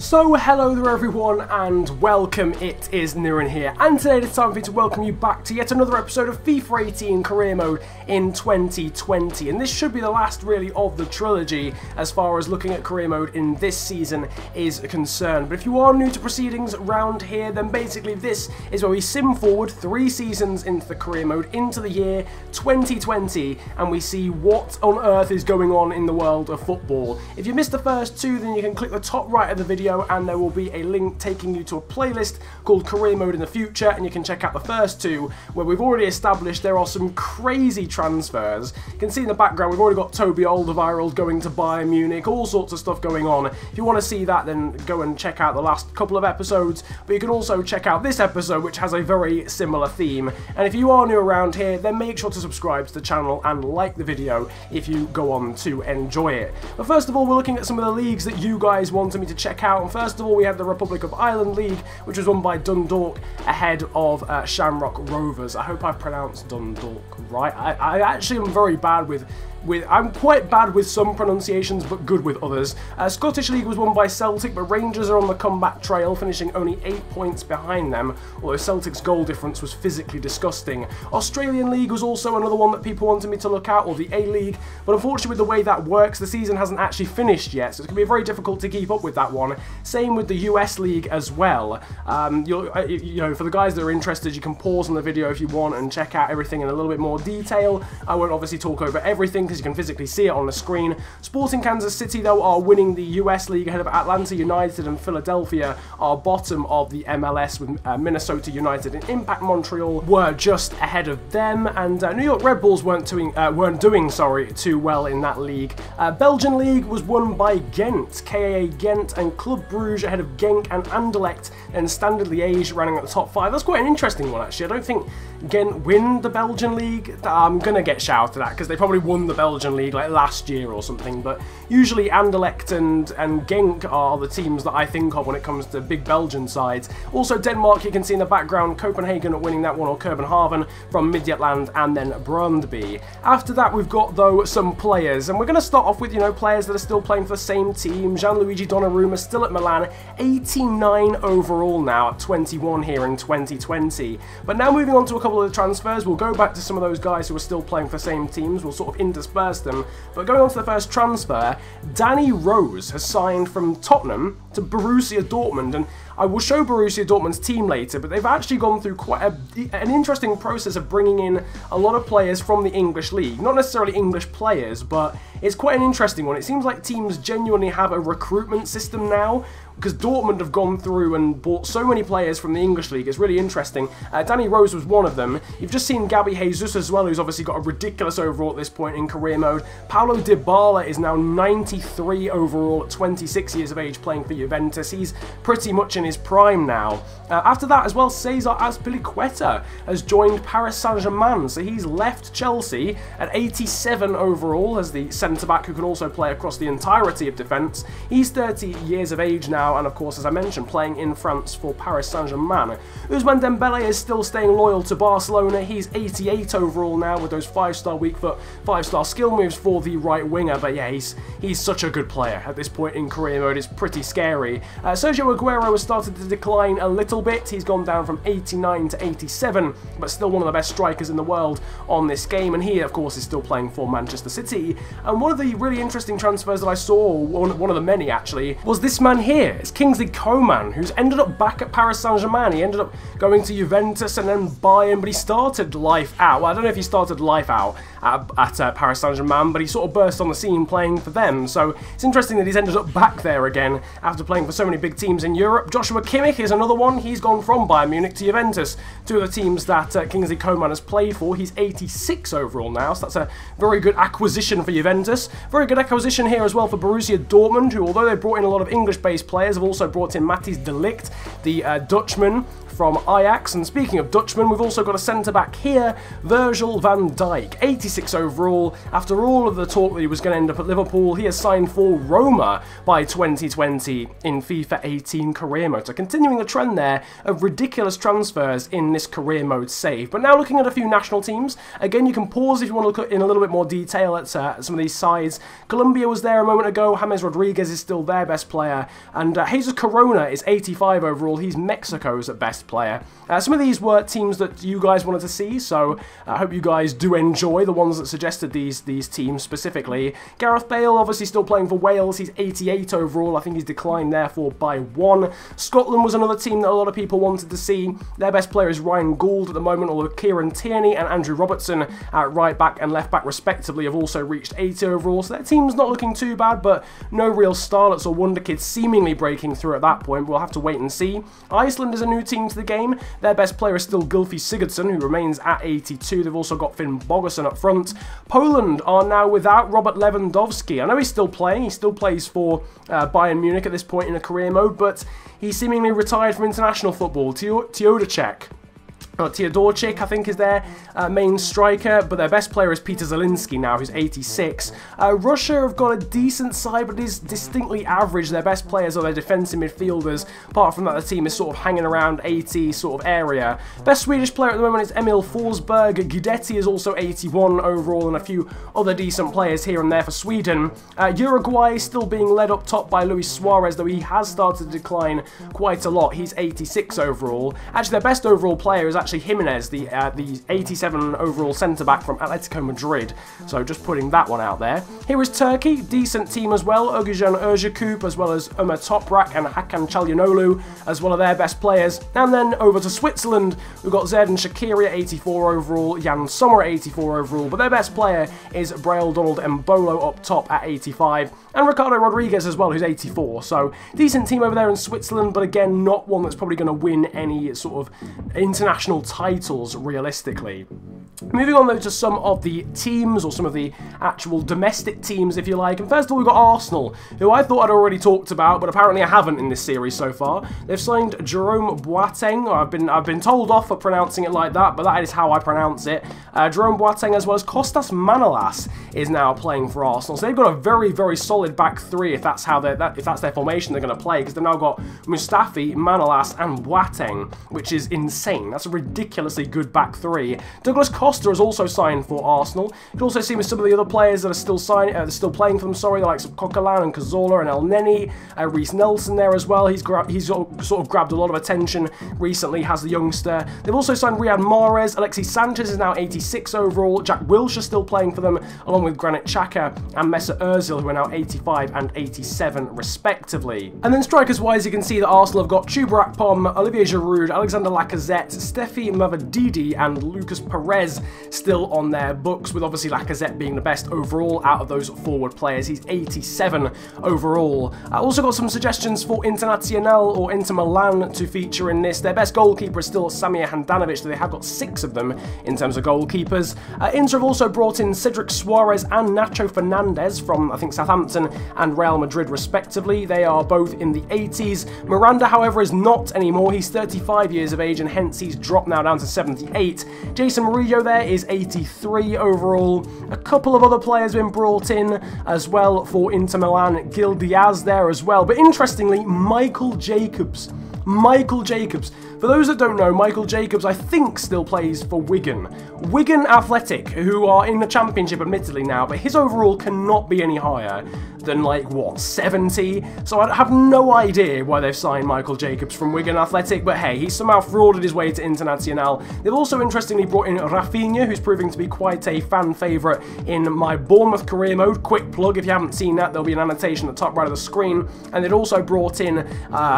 So hello there everyone and welcome, it is Niran here, and today it's time for me to welcome you back to yet another episode of FIFA 18 Career Mode in 2020, and this should be the last really of the trilogy as far as looking at Career Mode in this season is concerned. But if you are new to proceedings around here, then basically this is where we sim forward 3 seasons into the Career Mode, into the year 2020, and we see what on earth is going on in the world of football. If you missed the first 2, then you can click the top right of the video and there will be a link taking you to a playlist called Career Mode in the Future, and you can check out the first 2 where we've already established there are some crazy transfers. You can see in the background we've already got Toby Alderweireld going to Bayern Munich, all sorts of stuff going on. If you want to see that, then go and check out the last couple of episodes, but you can also check out this episode which has a very similar theme. And if you are new around here, then make sure to subscribe to the channel and like the video if you go on to enjoy it. But first of all, we're looking at some of the leagues that you guys wanted me to check out. And first of all, we had the Republic of Ireland League, which was won by Dundalk ahead of Shamrock Rovers. I hope I pronounced Dundalk right. I actually am very bad with I'm quite bad with some pronunciations, but good with others. Scottish League was won by Celtic, but Rangers are on the comeback trail, finishing only 8 points behind them, although Celtic's goal difference was physically disgusting. Australian League was also another one that people wanted me to look at, or the A-League, but unfortunately with the way that works, the season hasn't actually finished yet, so it's going to be very difficult to keep up with that one. Same with the US League as well. You know, for the guys that are interested, you can pause on the video if you want and check out everything in a little bit more detail. I won't obviously talk over everything, because you can physically see it on the screen. Sporting Kansas City, though, are winning the US League ahead of Atlanta United, and Philadelphia are bottom of the MLS with Minnesota United and Impact Montreal were just ahead of them, and New York Red Bulls weren't doing too well in that league. Belgian League was won by Ghent, KAA Ghent, and Club Brugge ahead of Genk and Anderlecht, and Standard Liège running at the top 5. That's quite an interesting one, actually. I don't think Ghent win the Belgian League. I'm going to get shouted at because they probably won the Belgian League like last year or something, but usually Anderlecht and Genk are the teams that I think of when it comes to big Belgian sides. Also Denmark, you can see in the background, Copenhagen winning that one, or Copenhagen from Midtjylland, and then Brøndby. After that we've got, though, some players, and we're going to start off with, you know, players that are still playing for the same team. Gianluigi Donnarumma still at Milan, 89 overall now at 21 here in 2020. But now moving on to a couple of the transfers, we'll go back to some of those guys who are still playing for the same teams, we'll sort of intersperse them. But going on to the first transfer, Danny Rose has signed from Tottenham to Borussia Dortmund, and I will show Borussia Dortmund's team later, but they've actually gone through quite an interesting process of bringing in a lot of players from the English league. Not necessarily English players, but it's quite an interesting one. It seems like teams genuinely have a recruitment system now, because Dortmund have gone through and bought so many players from the English league. It's really interesting. Danny Rose was one of them. You've just seen Gabby Jesus as well, who's obviously got a ridiculous overall at this point in career mode. Paulo Dybala is now 93 overall at 26 years of age, playing for Juventus. He's pretty much in his prime now. After that as well, Cesar Azpilicueta has joined Paris Saint-Germain, so he's left Chelsea at 87 overall as the centre-back who can also play across the entirety of defence. He's 30 years of age now, and of course, as I mentioned, playing in France for Paris Saint-Germain. Ousmane Dembele is still staying loyal to Barcelona. He's 88 overall now with those 5-star weak foot, 5-star skill moves for the right winger, but yeah, he's such a good player at this point in career mode. It's pretty scary. Sergio Aguero has started to decline a little bit. He's gone down from 89 to 87, but still one of the best strikers in the world on this game, and he, of course, is still playing for Manchester City. And one of the really interesting transfers that I saw, one of the many actually, was this man here. It's Kingsley Coman, who's ended up back at Paris Saint-Germain. He ended up going to Juventus and then Bayern, but he started life out. Well, I don't know if he started life out at Paris Saint-Germain, but he sort of burst on the scene playing for them. So it's interesting that he's ended up back there again after playing for so many big teams in Europe. Joshua Kimmich is another one. He's gone from Bayern Munich to Juventus, two of the teams that Kingsley Coman has played for. He's 86 overall now, so that's a very good acquisition for Juventus. Very good acquisition here as well for Borussia Dortmund, who, although they brought in a lot of English-based players, have also brought in Matthijs de Ligt, the Dutchman from Ajax. And speaking of Dutchmen, we've also got a centre-back here, Virgil van Dijk, 86 overall. After all of the talk that he was going to end up at Liverpool, he has signed for Roma by 2020 in FIFA 18 career mode. So continuing the trend there of ridiculous transfers in this career mode save. But now looking at a few national teams, again you can pause if you want to look in a little bit more detail at some of these sides. Colombia was there a moment ago, James Rodriguez is still their best player, and Jesus Corona is 85 overall, he's Mexico's best player. Some of these were teams that you guys wanted to see, so I hope you guys do enjoy the ones that suggested these teams specifically. Gareth Bale obviously still playing for Wales, he's 88 overall, I think he's declined therefore by 1. Scotland was another team that a lot of people wanted to see. Their best player is Ryan Gould at the moment, although Kieran Tierney and Andrew Robertson at right back and left back respectively have also reached 80 overall, so their team's not looking too bad, but no real starlets or wonder kids seemingly breaking through at that point. We'll have to wait and see. Iceland is a new team to the game. Their best player is still Gylfi Sigurdsson, who remains at 82. They've also got Finn Bogerson up front. Poland are now without Robert Lewandowski. I know he's still playing. He still plays for Bayern Munich at this point in a career mode, but he's seemingly retired from international football. Teodorczyk, I think, is their main striker, but their best player is Peter Zielinski now, who's 86. Russia have got a decent side, but is distinctly average. Their best players are their defensive midfielders. Apart from that, the team is sort of hanging around 80 sort of area. Best Swedish player at the moment is Emil Forsberg. Guidetti is also 81 overall, and a few other decent players here and there for Sweden. Uruguay still being led up top by Luis Suarez, though he has started to decline quite a lot. He's 86 overall. Actually, their best overall player is actually Jimenez, the 87 overall centre-back from Atletico Madrid. So just putting that one out there. Here is Turkey, decent team as well. Özcan Özyakup, as well as Ömer Toprak and Hakan Çalhanoğlu as well as their best players. And then over to Switzerland, we've got Xherdan Shaqiri at 84 overall, Jan Sommer at 84 overall, but their best player is Breel Donald Mbolo up top at 85. And Ricardo Rodriguez as well, who's 84. So decent team over there in Switzerland, but again, not one that's probably going to win any sort of international titles realistically. Moving on though to some of the teams, or some of the actual domestic teams if you like, and first of all we've got Arsenal, who I thought I'd already talked about, but apparently I haven't in this series so far. They've signed Jerome Boateng, or I've been told off for pronouncing it like that, but that is how I pronounce it. Jerome Boateng, as well as Kostas Manolas, is now playing for Arsenal, so they've got a very, very solid back three if that's how if that's their formation they're going to play, because they've now got Mustafi, Manolas and Boateng, which is insane. That's a ridiculously good back three. Douglas Costa has also signed for Arsenal. You can also see with some of the other players that are still playing for them, the likes of Coquelin and Cazorla and El Neni, Reece Nelson there as well. He's sort of grabbed a lot of attention recently, has the youngster. They've also signed Riyad Mahrez. Alexis Sanchez is now 86 overall. Jack Wilshere still playing for them, along with Granit Xhaka and Mesut Ozil, who are now 85 and 87 respectively. And then strikers-wise, you can see that Arsenal have got Chuba Akpom, Olivier Giroud, Alexander Lacazette, Steffi Mavadidi and Lucas Perez still on their books, with obviously Lacazette being the best overall out of those forward players. He's 87 overall. I also got some suggestions for Internazionale or Inter Milan to feature in this. Their best goalkeeper is still Samir Handanovic, so they have got 6 of them in terms of goalkeepers. Inter have also brought in Cedric Suarez and Nacho Fernandez from, I think, Southampton and Real Madrid respectively. They are both in the 80s. Miranda, however, is not anymore. He's 35 years of age, and hence he's dropped now down to 78. Jason Murillo there is 83 overall. A couple of other players have been brought in as well for Inter Milan. Gil Diaz there as well. But interestingly, Michael Jacobs. For those that don't know, Michael Jacobs, I think, still plays for Wigan. Wigan Athletic, who are in the Championship admittedly now, but his overall cannot be any higher than, like, what, 70? So I have no idea why they've signed Michael Jacobs from Wigan Athletic, but hey, he's somehow frauded his way to Internazionale. They've also interestingly brought in Rafinha, who's proving to be quite a fan favourite in my Bournemouth career mode. Quick plug, if you haven't seen that, there'll be an annotation at the top right of the screen. And they'd also brought in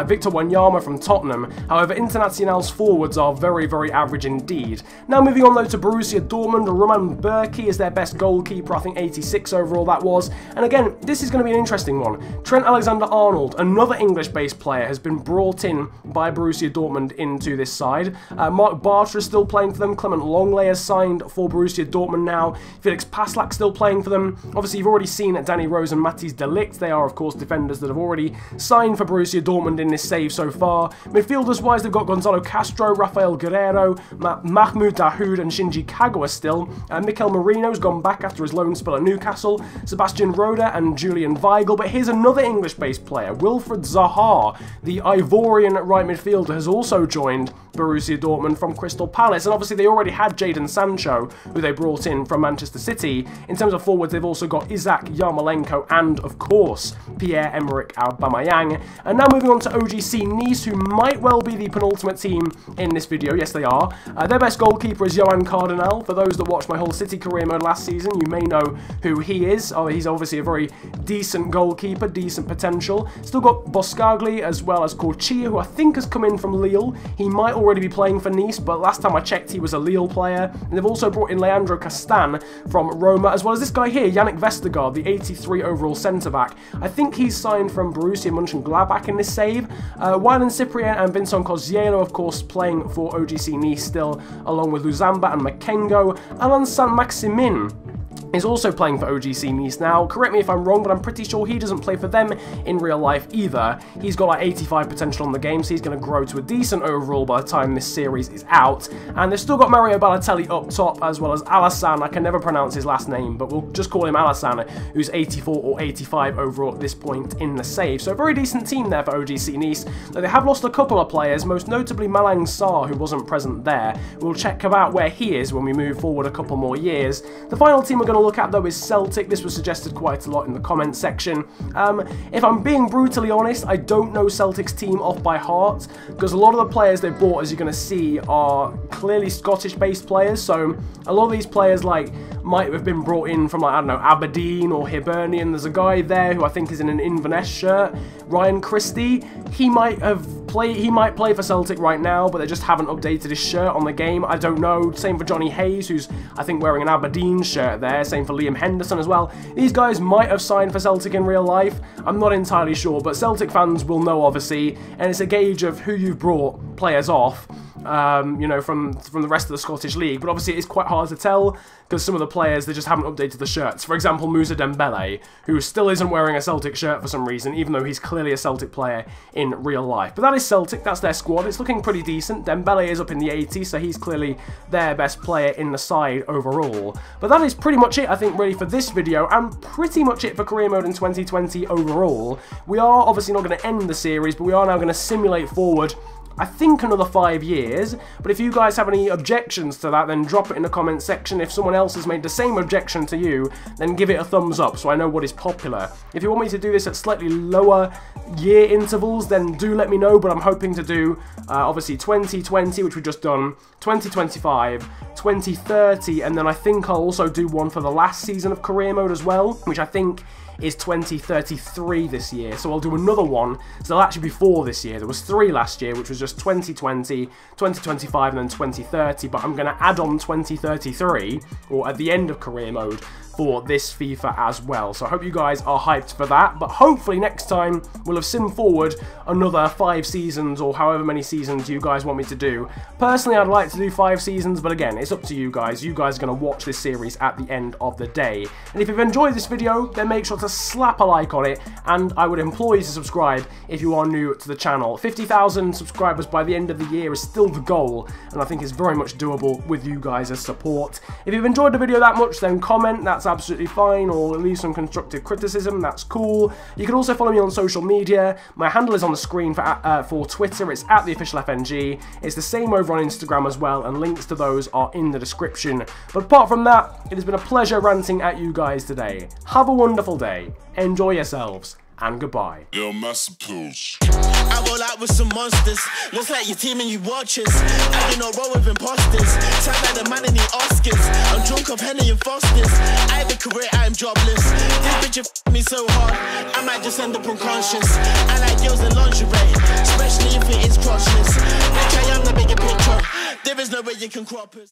Victor Wanyama from Tottenham. However, Internazionale's forwards are very, very average indeed. Now moving on though to Borussia Dortmund, Roman Bürki is their best goalkeeper, I think 86 overall that was. And again, this is going to be an interesting one. Trent Alexander-Arnold, another English-based player, has been brought in by Borussia Dortmund into this side. Mark Bartra is still playing for them. Clement Longley has signed for Borussia Dortmund now. Felix Passlack still playing for them. Obviously, you've already seen Danny Rose and Matthijs de Ligt. They are, of course, defenders that have already signed for Borussia Dortmund in this save so far. far. Midfielders-wise, they've got Gonzalo Castro, Rafael Guerrero, Mahmoud Dahoud and Shinji Kagawa still. Mikel Merino's gone back after his loan spell at Newcastle. Sebastian Rode and Julian Weigl. But here's another English-based player, Wilfried Zaha, the Ivorian right midfielder, has also joined Borussia Dortmund from Crystal Palace, and obviously they already had Jadon Sancho, who they brought in from Manchester City. In terms of forwards, they've also got Isaac Yarmolenko and, of course, Pierre-Emerick Aubameyang. And now moving on to OGC Nice, who might well be the penultimate team in this video. Yes, they are. Their best goalkeeper is Johan Cardinal. For those that watched my Hull City career mode last season, you may know who he is. Oh, he's obviously a very decent goalkeeper, decent potential. Still got Boscagli as well as Corchia, who I think has come in from Lille. He might already be playing for Nice, but last time I checked he was a Lille player. And they've also brought in Leandro Castan from Roma, as well as this guy here, Yannick Vestergaard, the 83 overall centre-back. I think he's signed from Borussia Mönchengladbach in this save. Wylan Cyprien and Vincent Coziello, of course, playing for OGC Nice still, along with Luzamba and Makengo. Alain Saint-Maximin is also playing for OGC Nice now. Correct me if I'm wrong, but I'm pretty sure he doesn't play for them in real life either. He's got like 85 potential on the game, so he's going to grow to a decent overall by the time this series is out. And they've still got Mario Balotelli up top, as well as Alassane. I can never pronounce his last name, but we'll just call him Alassane, who's 84 or 85 overall at this point in the save. So a very decent team there for OGC Nice. Though they have lost a couple of players, most notably Malang Sarr, who wasn't present there. We'll check about where he is when we move forward a couple more years. The final team we're going to look at though is Celtic. This was suggested quite a lot in the comments section. If I'm being brutally honest, I don't know Celtic's team off by heart, because a lot of the players they bought, as you're going to see, are clearly Scottish-based players. So a lot of these players might have been brought in from, like, I don't know, Aberdeen or Hibernian. There's a guy there who I think is in an Inverness shirt, Ryan Christie. He might play for Celtic right now, but they just haven't updated his shirt on the game. I don't know. Same for Johnny Hayes, who's I think wearing an Aberdeen shirt there. Same for Liam Henderson as well. These guys might have signed for Celtic in real life. I'm not entirely sure, but Celtic fans will know, obviously, and it's a gauge of who you've brought players off. You know, from the rest of the Scottish League, but obviously it's quite hard to tell because some of the players, they just haven't updated the shirts. For example, Moussa Dembele, who still isn't wearing a Celtic shirt for some reason, even though he's clearly a Celtic player in real life. But that is Celtic, that's their squad. It's looking pretty decent. Dembele is up in the 80s, so he's clearly their best player in the side overall. But that is pretty much it, I think, really for this video, and pretty much it for career mode in 2020 overall. We are obviously not going to end the series, but we are now going to simulate forward, I think, another 5 years. But if you guys have any objections to that, then drop it in the comment section. If someone else has made the same objection to you, then give it a thumbs up so I know what is popular. If you want me to do this at slightly lower year intervals, then do let me know, but I'm hoping to do obviously 2020, which we've just done, 2025, 2030, and then I think I'll also do one for the last season of career mode as well, which I think is 2033 this year. So I'll do another one. So it'll actually be 4 this year. There was 3 last year, which was just 2020, 2025, and then 2030. But I'm going to add on 2033, or at the end of career mode, for this FIFA as well. So I hope you guys are hyped for that. But hopefully next time we'll have simmed forward another 5 seasons, or however many seasons you guys want me to do. Personally, I'd like to do 5 seasons, but again, it's up to you guys. You guys are going to watch this series at the end of the day. And if you've enjoyed this video, then make sure to slap a like on it, and I would implore you to subscribe if you are new to the channel. 50,000 subscribers by the end of the year is still the goal, and I think it's very much doable with you guys' support. If you've enjoyed the video that much, then comment, that's absolutely fine, or leave some constructive criticism, that's cool. You can also follow me on social media. My handle is on the screen for Twitter, it's @theofficialfng. It's the same over on Instagram as well, and links to those are in the description. But apart from that, it has been a pleasure ranting at you guys today. Have a wonderful day, enjoy yourselves, and goodbye. Yo, Massappeals. I roll out with some monsters. Looks like your team and you watchers. I do not roll with imposters. Sound like the man in the Oscars. I'm drunk of Henny and Fosters. I have a career, I'm jobless. This bitch f***ed me so hard, I might just end up unconscious. I like girls in lingerie, especially if it is crotchless. Bitch, I am the bigger picture. There is no way you can crop us.